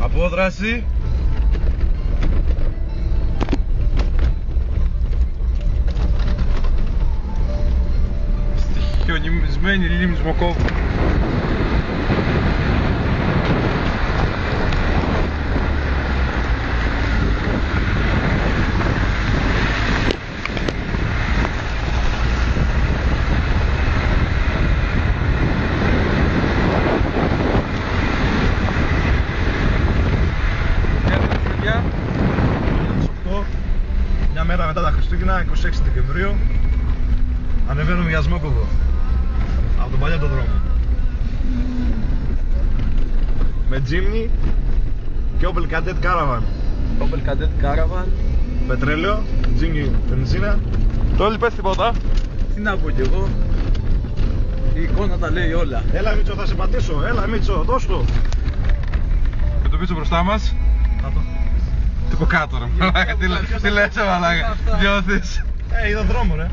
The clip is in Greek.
Απόδραση. Στη χιονισμένη λίμνη Σμοκόβου. Μια μέρα μετά τα Χριστούγεννα, 26 Δεκεμβρίου, ανεβαίνουμε για Σμόκοβο από τον παλιό το δρόμο με Jimny και Opel Kadett Caravan. Opel Kadett Caravan. Πετρέλαιο, Jimny βενζίνα. Τόλοι πες τίποτα. Τι να πω κι εγώ. Η εικόνα τα λέει όλα. Έλα Μίτσο, θα σε πατήσω, έλα Μίτσο, δώσ' το. Με το πίσω μπροστά μας. Κάτω. Τι πω κάτω ρε μαλάκα, τι λες μαλάκα, νιώθεις. Είδα δρόμο ρε.